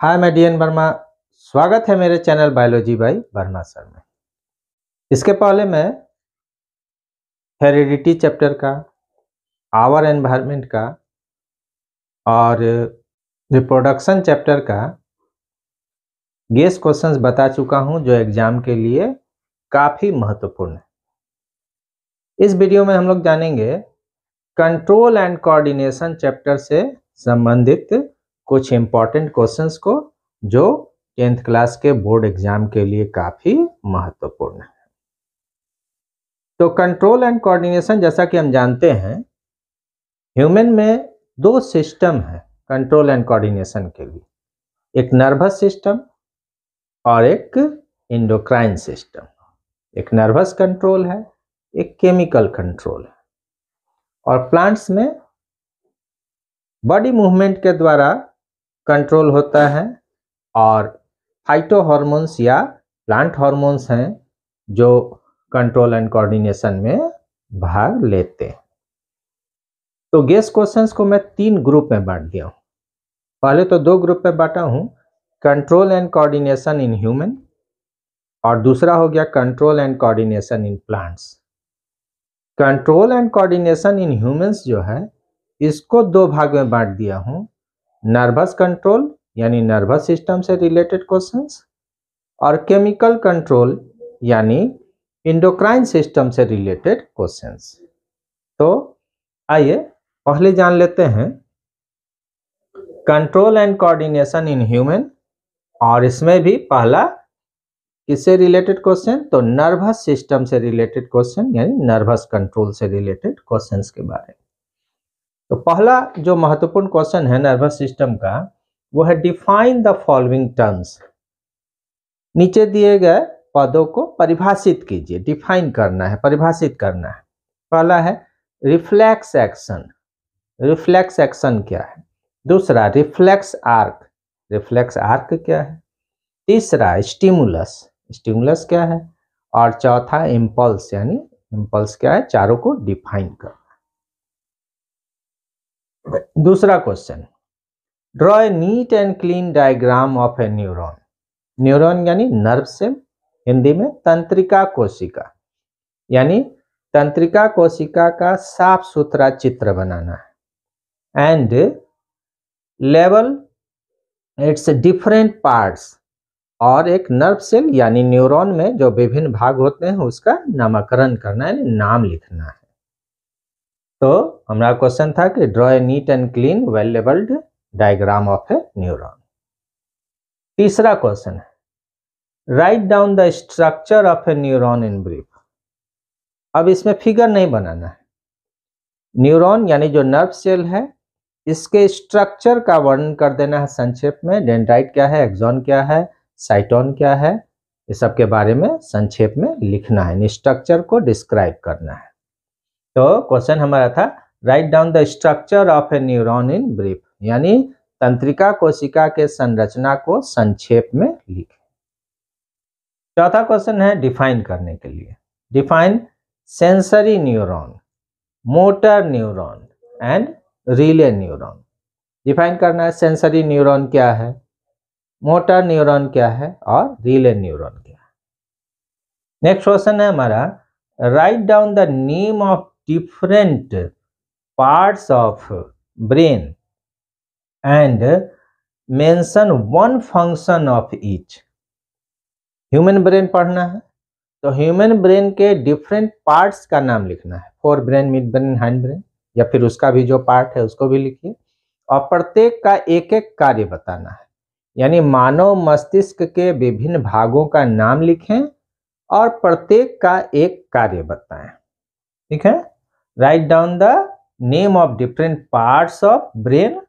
हाय मैं डीएन वर्मा। स्वागत है मेरे channel biology by Verma sir में। इसके पहले मैं हेरिडिटी चैप्टर का, आवर एनवायरनमेंट का और रिप्रोडक्शन चैप्टर का गेस क्वेश्चंस बता चुका हूं जो एग्जाम के लिए काफ़ी महत्वपूर्ण है। इस वीडियो में हम लोग जानेंगे कंट्रोल एंड कोऑर्डिनेशन चैप्टर से संबंधित कुछ इम्पॉर्टेंट क्वेश्चंस को जो 10th क्लास के बोर्ड एग्जाम के लिए काफ़ी महत्वपूर्ण है। तो कंट्रोल एंड कोऑर्डिनेशन, जैसा कि हम जानते हैं, ह्यूमन में दो सिस्टम है कंट्रोल एंड कोऑर्डिनेशन के लिए, एक नर्वस सिस्टम और एक एंडोक्राइन सिस्टम। एक नर्वस कंट्रोल है, एक केमिकल कंट्रोल है। और प्लांट्स में बॉडी मूवमेंट के द्वारा कंट्रोल होता है और फाइटो हार्मोन्स या प्लांट हार्मोन्स हैं जो कंट्रोल एंड कोऑर्डिनेशन में भाग लेते हैं। तो गेस क्वेश्चंस को मैं 3 ग्रुप में बांट दिया हूं। पहले तो 2 ग्रुप में बांटा हूं, control and coordination in human, और दूसरा हो गया control and coordination in plants. Control and coordination in humans जो है, इसको 2 भाग में बांट दिया हूं, नर्वस कंट्रोल यानी नर्वस सिस्टम से रिलेटेड क्वेश्चंस, और केमिकल कंट्रोल यानी एंडोक्राइन सिस्टम से रिलेटेड क्वेश्चंस। तो आइए पहले जान लेते हैं control and coordination in human, और इसमें भी पहला किससे रिलेटेड क्वेश्चन, तो नर्वस सिस्टम से रिलेटेड क्वेश्चन यानी नर्वस कंट्रोल से रिलेटेड क्वेश्चंस के बारे में। तो पहला जो महत्वपूर्ण क्वेश्चन है नर्वस सिस्टम का, वो है डिफाइन द फॉलोइंग टर्म्स। नीचे दिए गए पदों को परिभाषित कीजिए। डिफाइन करना है, परिभाषित करना है। पहला है रिफ्लेक्स एक्शन। रिफ्लेक्स एक्शन क्या है? दूसरा रिफ्लेक्स आर्क। रिफ्लेक्स आर्क क्या है? तीसरा स्टिमुलस। स्टिमुलस क्या है? और चौथा इम्पल्स, यानी इम्पल्स क्या है? चारों को डिफाइन करना। दूसरा question, draw a neat and clean diagram of a neuron. Neuron यानी नर्व सेल, हिंदी में तंत्रिका कोशिका, यानी तंत्रिका कोशिका का साफ सुथरा चित्र बनाना है। And level it's different parts, और एक नर्व सेल यानी न्यूरॉन में जो विभिन्न भाग होते हैं उसका नामकरण करना है, नाम लिखना है। तो हमारा क्वेश्चन था कि draw a neat and clean well labelled diagram of a neuron. तीसरा क्वेश्चन है write down the structure of a neuron in brief. अब इसमें फिगर नहीं बनाना है। न्यूरॉन यानी जो नर्व सेल है, इसके स्ट्रक्चर का वर्णन कर देना है संक्षेप में। डेंड्राइट क्या है, एक्सॉन क्या है, साइटोन क्या है, ये सब के बारे में संक्षेप में लिखना है, स्ट्रक्चर को डिस्क्राइब करना है। तो क्वेश्चन हमारा था right down the structure of a neuron in brief, यानी तंत्रिका कोशिका के संरचना को संक्षेप में लिखें। चौथा क्वेश्चन है डिफाइन करने के लिए, define sensory neuron, motor neuron and relay neuron. Define करना है सेंसरी न्यूरॉन क्या है, मोटर न्यूरॉन क्या है और रिले न्यूरॉन क्या है। नेक्स्ट क्वेश्चन है हमारा right down the name of different parts of brain and mention one function of each. Human brain पढ़ना है, तो ह्यूमन ब्रेन के डिफरेंट पार्ट्स का नाम लिखना है, fore brain, mid brain, hind brain, या फिर उसका भी जो पार्ट है उसको भी लिखिए, और प्रत्येक का एक एक कार्य बताना है। यानी मानव मस्तिष्क के विभिन्न भागों का नाम लिखें और प्रत्येक का एक कार्य बताएं। ठीक है, write down the name of different parts of brain,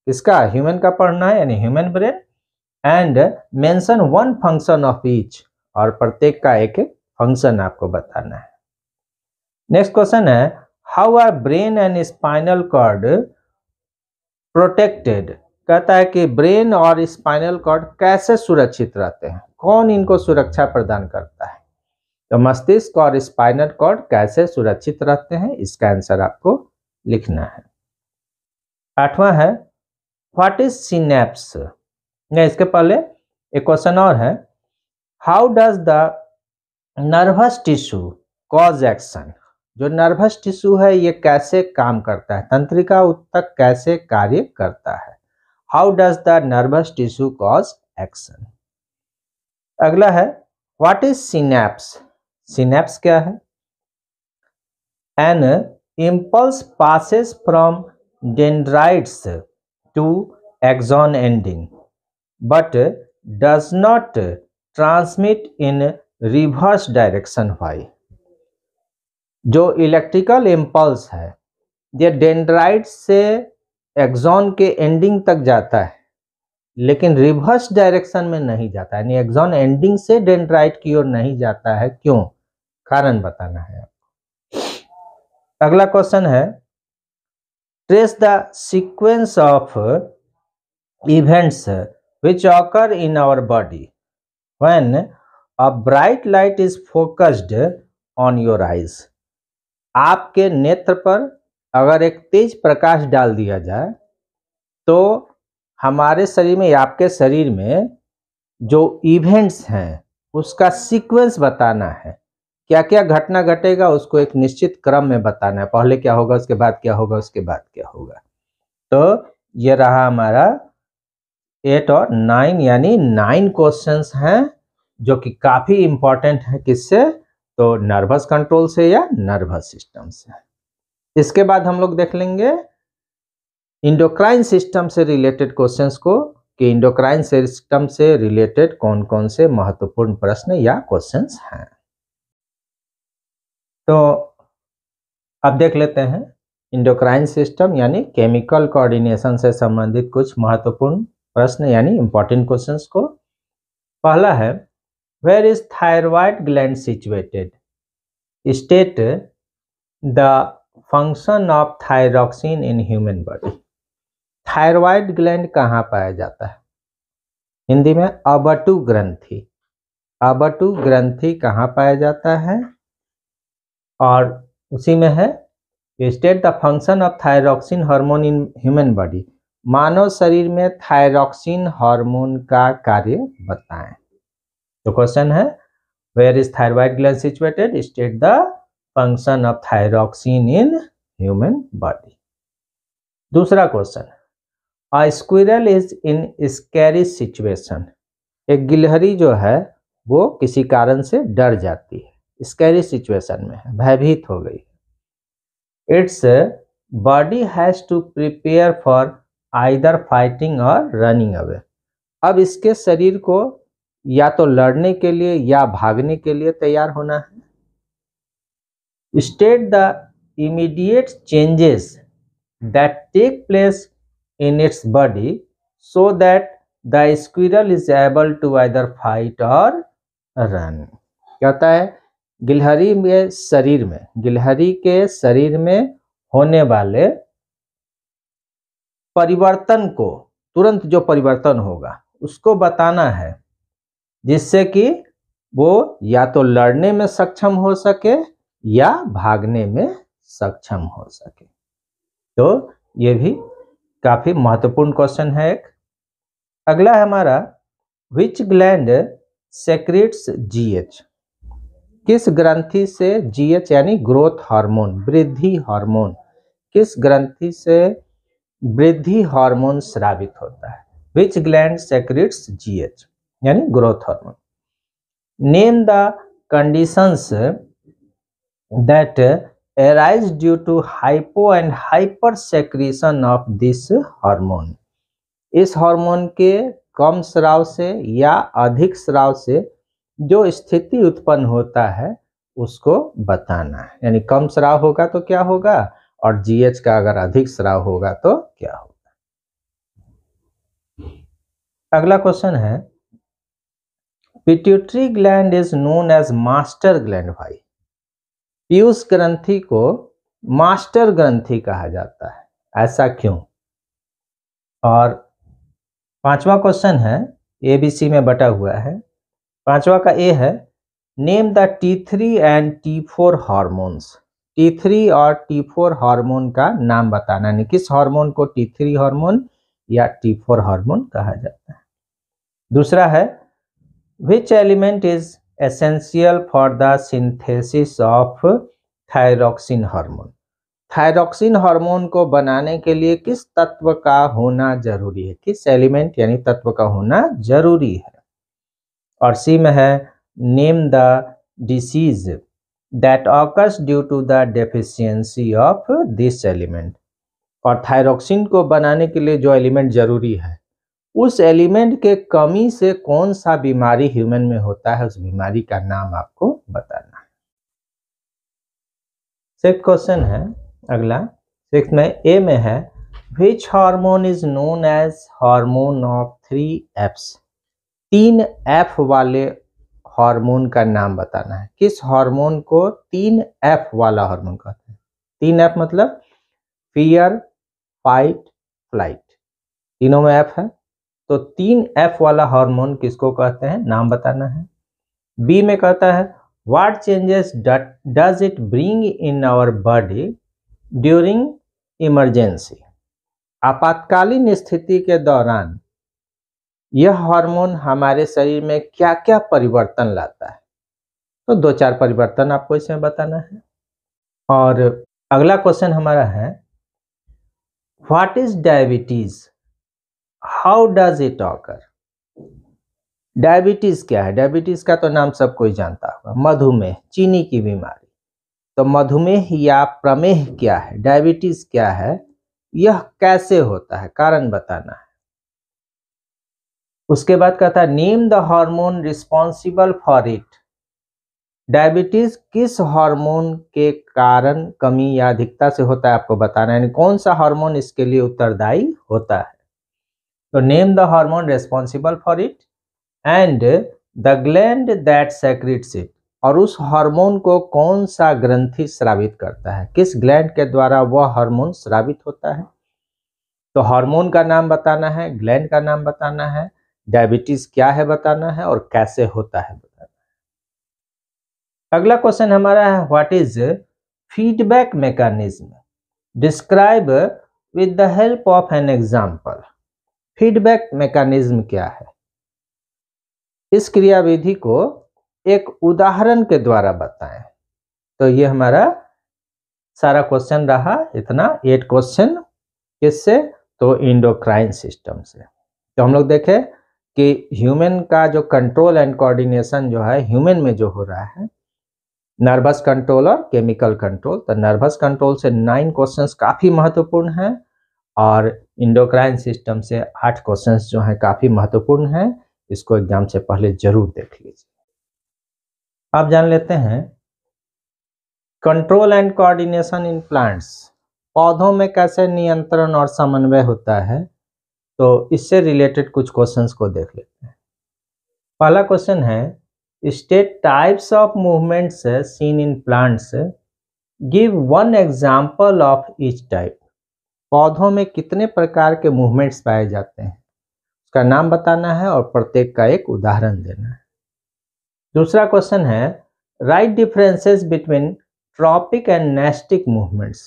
इसका ह्यूमन का पढ़ना है यानी human brain, and mention one function of each, और प्रत्येक का एक एक फंक्शन आपको बताना है। नेक्स्ट क्वेश्चन है how are brain and spinal cord protected. कहता है कि ब्रेन और स्पाइनल कॉर्ड कैसे सुरक्षित रहते हैं, कौन इनको सुरक्षा प्रदान करता है। तो मस्तिष्क और स्पाइनल कॉर्ड कैसे सुरक्षित रहते हैं, इसका आंसर आपको लिखना है। आठवां है व्हाट इज सिनेप्स। या इसके पहले एक क्वेश्चन और है, how does the nervous tissue cause action. जो नर्वस टिश्यू है ये कैसे काम करता है, तंत्रिका ऊतक कैसे कार्य करता है। How does the nervous tissue cause action. अगला है, व्हाट इज सिनेप्स। सिनेप्स क्या है। An impulse passes from dendrites to axon ending but does not transmit in reverse direction. Why. जो इलेक्ट्रिकल इम्पल्स है ये डेंड्राइट से एक्सॉन के ending तक जाता है लेकिन रिवर्स डायरेक्शन में नहीं जाता है, यानी एक्सॉन एंडिंग से डेंड्राइट की ओर नहीं जाता है। क्यों, कारण बताना है आपको। अगला क्वेश्चन है, trace the sequence of events which occur in our body when a bright light is focused on your eyes। आपके नेत्र पर अगर एक तेज प्रकाश डाल दिया जाए तो हमारे शरीर में या आपके शरीर में जो इवेंट्स हैं उसका सीक्वेंस बताना है, क्या क्या घटना घटेगा उसको एक निश्चित क्रम में बताना है, पहले क्या होगा उसके बाद क्या होगा उसके बाद क्या होगा। तो ये रहा हमारा 8 और 9, यानी 9 क्वेश्चंस हैं जो कि काफी इंपॉर्टेंट है। किससे, तो नर्वस कंट्रोल से या नर्वस सिस्टम से। इसके बाद हम लोग देख लेंगे इंडोक्राइन सिस्टम से रिलेटेड क्वेश्चंस को कि इंडोक्राइन सिस्टम से रिलेटेड कौन कौन से महत्वपूर्ण प्रश्न या क्वेश्चंस हैं। तो अब देख लेते हैं इंडोक्राइन सिस्टम यानी केमिकल कोऑर्डिनेशन से संबंधित कुछ महत्वपूर्ण प्रश्न यानी इंपॉर्टेंट क्वेश्चंस को। पहला है, where is thyroid gland situated. State the function of thyroxine in human body. Thyroid gland कहाँ पाया जाता है, हिंदी में अबटू ग्रंथि। अबटू ग्रंथि कहाँ पाया जाता है, और उसी में है state the function of thyroxine hormone in human body. मानव शरीर में थायरॉक्सिन हार्मोन का कार्य बताएं। तो क्वेश्चन है, where is thyroid gland situated, state the function of thyroxine in human body. दूसरा question, a squirrel is in scary situation. एक गिलहरी जो है वो किसी कारण से डर जाती है, स्कैरी सिचुएशन में है, भयभीत हो गई। Its body has to prepare for either fighting or running away. अब इसके शरीर को या तो लड़ने के लिए या भागने के लिए तैयार होना है। State the immediate changes that take place in its body so that the squirrel is able to either fight or run. कहता है गिलहरी के शरीर में होने वाले परिवर्तन को, तुरंत जो परिवर्तन होगा उसको बताना है जिससे कि वो या तो लड़ने में सक्षम हो सके या भागने में सक्षम हो सके। तो ये भी काफी महत्वपूर्ण क्वेश्चन है एक। अगला है हमारा, विच ग्लैंड सेक्रेट्स जीएच। किस ग्रंथि से जीएच यानी ग्रोथ हार्मोन, वृद्धि हार्मोन, किस ग्रंथि से वृद्धि हार्मोन स्रावित होता है। विच ग्लैंड सेक्रेट्स जीएच यानी growth hormone. Name the conditions that arise due to hypo and hyper secretion of this hormone. इस हार्मोन के कम स्राव से या अधिक स्राव से जो स्थिति उत्पन्न होता है उसको बताना है, यानी कम स्राव होगा तो क्या होगा और जीएच का अगर अधिक स्राव होगा तो क्या होगा। अगला क्वेश्चन है, pituitary gland is known as master gland. भाई, पीयूष ग्रंथि को मास्टर ग्रंथि कहा जाता है, ऐसा क्यों। और पांचवा क्वेश्चन है, एबीसी में बटा हुआ है। पांचवा का ए है, name the T3 and T4 hormones. T3 और T4 हार्मोन का नाम बताना, नहीं किस हार्मोन को T3 हार्मोन या T4 हार्मोन कहा जाता है। दूसरा है which element is essential for the synthesis of thyroxine hormone. Thyroxine hormone को बनाने के लिए किस तत्व का होना जरूरी है, किस एलिमेंट यानी तत्व का होना जरूरी है। और सी में है name the disease that occurs due to the deficiency of this element. और थायरॉक्सिन को बनाने के लिए जो एलिमेंट जरूरी है उस एलिमेंट के कमी से कौन सा बीमारी ह्यूमन में होता है, उस बीमारी का नाम आपको बताना है। सिक्स्थ क्वेश्चन है अगला, सिक्स्थ में ए में है which hormone is known as hormone of 3 F's। 3 F वाले हार्मोन का नाम बताना है। किस हार्मोन को 3 F वाला हार्मोन कहते हैं। 3 F मतलब फियर, फाइट, फ्लाइट, तीनों में F है। तो 3 F वाला हार्मोन किसको कहते हैं, नाम बताना है। बी में कहता है what changes does it bring in our body during emergency. आपातकालीन स्थिति के दौरान यह हार्मोन हमारे शरीर में क्या क्या परिवर्तन लाता है। तो 2-4 परिवर्तन आपको इसमें बताना है। और अगला क्वेश्चन हमारा है what is diabetes, how does it occur. Diabetes क्या है, डायबिटीज का तो नाम सब कोई जानता होगा, मधुमेह, चीनी की बीमारी। तो मधुमेह या प्रमेह क्या है, डायबिटीज क्या है, यह कैसे होता है, कारण बताना है। उसके बाद कहता है name the hormone responsible for it. Diabetes किस हार्मोन के कारण कमी या अधिकता से होता है आपको बताना है, यानी कौन सा हार्मोन इसके लिए उत्तरदायी होता है। तो name the hormone responsible for it and the gland that secrets it. और उस हार्मोन को कौन सा ग्रंथि स्रावित करता है, किस ग्लैंड के द्वारा वह हार्मोन स्रावित होता है। तो हार्मोन का नाम बताना है, ग्लैंड का नाम बताना है, डायबिटीज क्या है बताना है और कैसे होता है बताना है। अगला क्वेश्चन हमारा है what is feedback mechanism, describe with the help of an example. Feedback mechanism क्या है, इस क्रियाविधि को एक उदाहरण के द्वारा बताएं। तो ये हमारा सारा क्वेश्चन रहा, इतना 8 क्वेश्चन। किससे, तो एंडोक्राइन सिस्टम से। तो हम लोग देखें कि ह्यूमन का जो कंट्रोल एंड कोऑर्डिनेशन जो है ह्यूमन में जो हो रहा है, नर्वस कंट्रोल और केमिकल कंट्रोल। तो नर्वस कंट्रोल से 9 क्वेश्चंस काफी महत्वपूर्ण हैं और एंडोक्राइन सिस्टम से 8 क्वेश्चंस जो हैं काफी महत्वपूर्ण हैं। इसको एग्जाम से पहले जरूर देख लीजिए। अब जान लेते हैं control and coordination in plants, पौधों में कैसे नियंत्रण और समन्वय होता है। तो इससे रिलेटेड कुछ क्वेश्चंस को देख लेते हैं। पहला क्वेश्चन है state types of movements seen in plants, give one example of each type. पौधों में कितने प्रकार के मूवमेंट्स पाए जाते हैं, उसका नाम बताना है और प्रत्येक का एक उदाहरण देना है। दूसरा क्वेश्चन है write differences between tropic and nastic movements.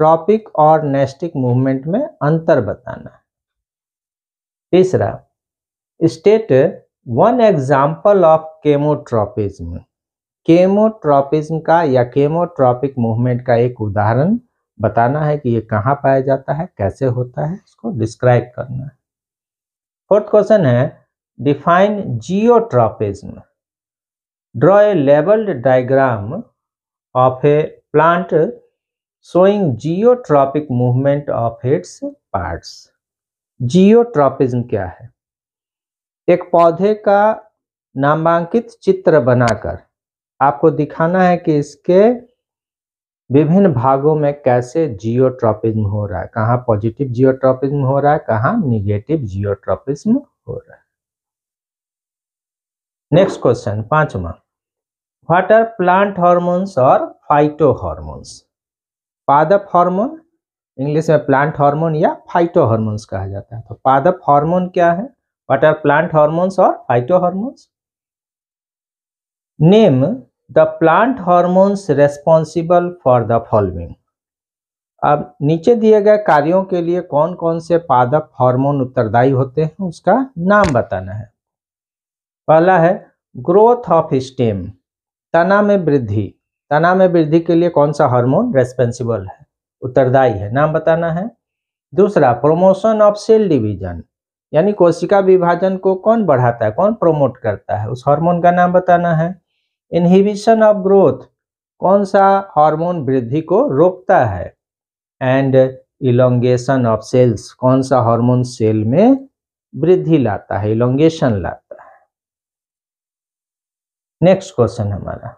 Tropic और नेस्टिक मूवमेंट में अंतर बताना है। तीसरा state one example of chemotropism. Chemotropism का या केमोट्रॉपिक मूवमेंट का एक उदाहरण बताना है कि ये कहाँ पाया जाता है, कैसे होता है, इसको डिस्क्राइब करना है। फोर्थ क्वेश्चन है define geotropism, draw a labelled diagram of A plant showing geotropic movement of its parts. Geotropism क्या है, एक पौधे का नामांकित चित्र बनाकर आपको दिखाना है कि इसके विभिन्न भागों में कैसे जियोट्रॉपिज्म हो रहा है, कहाँ पॉजिटिव जियोट्रॉपिज्म हो रहा है, कहाँ निगेटिव जियोट्रॉपिज्म हो रहा है। नेक्स्ट क्वेश्चन 5वां, व्हाट आर प्लांट हार्मोन्स और फाइटो हार्मोन्स। पादप हार्मोन, इंग्लिश में प्लांट हार्मोन या फाइटो हार्मोन्स कहा जाता है। तो पादप हार्मोन क्या है, व्हाट आर प्लांट हार्मोन्स और phyto hormones. Name the plant hormones responsible for the following. अब नीचे दिए गए कार्यों के लिए कौन कौन से पादप हार्मोन उत्तरदायी होते हैं उसका नाम बताना है। पहला है ग्रोथ ऑफ स्टेम, तना में वृद्धि। तना में वृद्धि के लिए कौन सा हार्मोन रेस्पॉन्सिबल है, उत्तरदायी है, नाम बताना है। दूसरा प्रमोशन ऑफ सेल डिवीजन, यानी कोशिका विभाजन को कौन बढ़ाता है, कौन प्रोमोट करता है, उस हार्मोन का नाम बताना है। इनहिबिशन ऑफ ग्रोथ, कौन सा हार्मोन वृद्धि को रोकता है। एंड इलोंगेशन ऑफ सेल्स, कौन सा हार्मोन सेल में वृद्धि लाता है, इलोंगेशन लाता है। नेक्स्ट क्वेश्चन हमारा,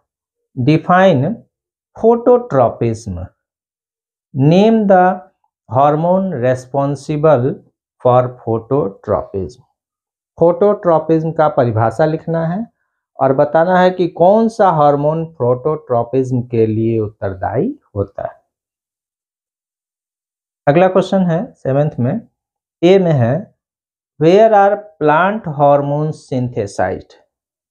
define phototropism, name the hormone responsible for phototropism. Phototropism का परिभाषा लिखना है और बताना है कि कौन सा हार्मोन फोटोट्रॉपिज्म के लिए उत्तरदायी होता है। अगला क्वेश्चन है 7th में, ए में है where are plant hormone synthesized,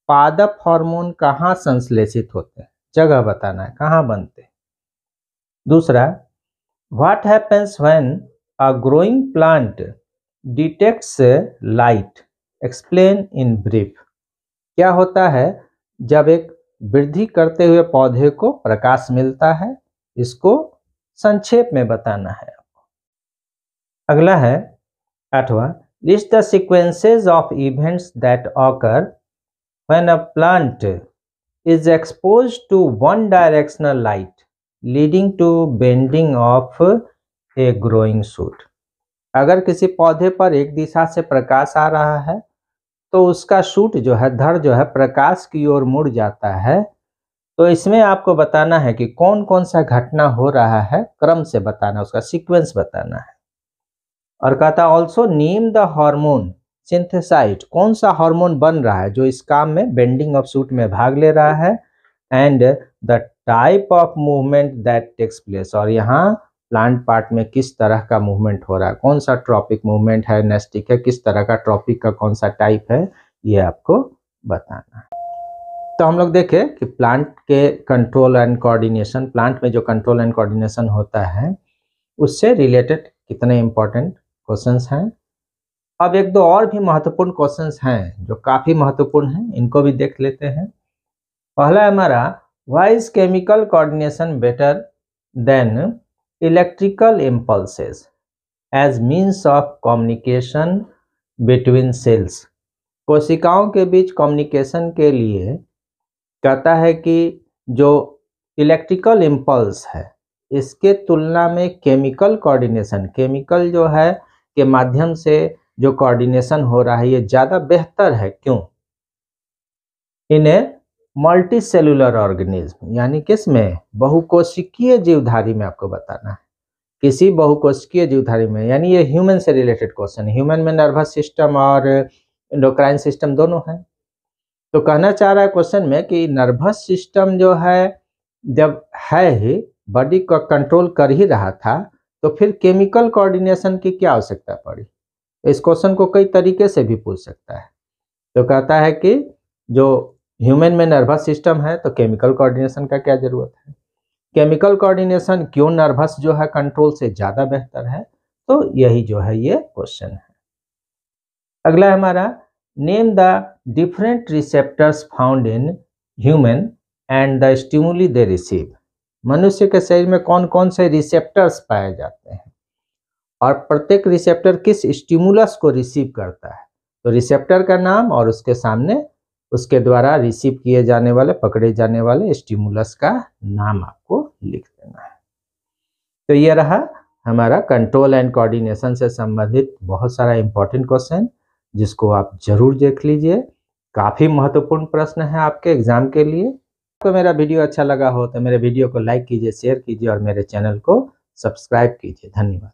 पादप हार्मोन कहाँ संश्लेषित होते हैं, जगह बताना है कहाँ बनते हैं। दूसरा, what happens when a growing plant detects light, explain in brief, क्या होता है जब एक वृद्धि करते हुए पौधे को प्रकाश मिलता है, इसको संक्षेप में बताना है आपको। अगला है 8वां, list the sequences of events that occur when a plant is exposed to one directional light leading to bending of a growing shoot. अगर किसी पौधे पर एक दिशा से प्रकाश आ रहा है तो उसका शूट जो है, धड़ जो है, प्रकाश की ओर मुड़ जाता है। तो इसमें आपको बताना है कि कौन कौन सा घटना हो रहा है, क्रम से बताना, उसका सीक्वेंस बताना है। और कहता also name the hormone synthesized, कौन सा हार्मोन बन रहा है जो इस काम में, बेंडिंग ऑफ शूट में भाग ले रहा है। And the type of movement that takes place, और यहाँ प्लांट पार्ट में किस तरह का मूवमेंट हो रहा है, कौन सा ट्रॉपिक मूवमेंट है, नेस्टिक है, किस तरह का ट्रॉपिक का कौन सा टाइप है, ये आपको बताना है। तो हम लोग देखें कि प्लांट के कंट्रोल एंड कोऑर्डिनेशन, प्लांट में जो कंट्रोल एंड कोऑर्डिनेशन होता है उससे रिलेटेड कितने इंपॉर्टेंट क्वेश्चंस हैं। अब एक दो और भी महत्वपूर्ण क्वेश्चंस हैं जो काफी महत्वपूर्ण हैं, इनको भी देख लेते हैं। पहला है हमारा, why is chemical coordination better than electrical impulses as means of communication between cells. कोशिकाओं के बीच कम्युनिकेशन के लिए कहता है कि जो इलेक्ट्रिकल इम्पल्स है इसके तुलना में केमिकल कोऑर्डिनेशन, केमिकल जो है के माध्यम से जो कोऑर्डिनेशन हो रहा है ये ज़्यादा बेहतर है। क्यों? इन्हें मल्टी सेलुलर ऑर्गेनिज्म, यानी किसमें, बहुकोशिकीय जीवधारी में आपको बताना है, किसी बहुकोशिकीय जीवधारी में, यानी ये ह्यूमन से रिलेटेड क्वेश्चन है। ह्यूमन में नर्वस सिस्टम और एंडोक्राइन सिस्टम दोनों हैं। तो कहना चाह रहा है क्वेश्चन में कि नर्वस सिस्टम जो है जब है ही, बॉडी को कंट्रोल कर ही रहा था, तो फिर केमिकल कोऑर्डिनेशन की क्या आवश्यकता पड़ी। इस क्वेश्चन को कई तरीके से भी पूछ सकता है। तो कहता है कि जो ह्यूमन में नर्वस सिस्टम है तो केमिकल कोऑर्डिनेशन का क्या जरूरत है, केमिकल कोऑर्डिनेशन क्यों नर्वस जो है कंट्रोल से ज़्यादा बेहतर है। तो यही जो है ये क्वेश्चन है। अगला हमारा, name the different receptors found in human and the stimuli they receive. मनुष्य के शरीर में कौन कौन से रिसेप्टर्स पाए जाते हैं और प्रत्येक रिसेप्टर किस स्टिमुलस को रिसीव करता है। तो रिसेप्टर का नाम और उसके सामने उसके द्वारा रिसीव किए जाने वाले, पकड़े जाने वाले स्टिमुलस का नाम आपको लिख देना है। तो ये रहा हमारा कंट्रोल एंड कोऑर्डिनेशन से संबंधित बहुत सारा इंपॉर्टेंट क्वेश्चन, जिसको आप जरूर देख लीजिए। काफ़ी महत्वपूर्ण प्रश्न है आपके एग्जाम के लिए। तो मेरा वीडियो अच्छा लगा हो तो मेरे वीडियो को लाइक कीजिए, शेयर कीजिए और मेरे चैनल को सब्सक्राइब कीजिए। धन्यवाद।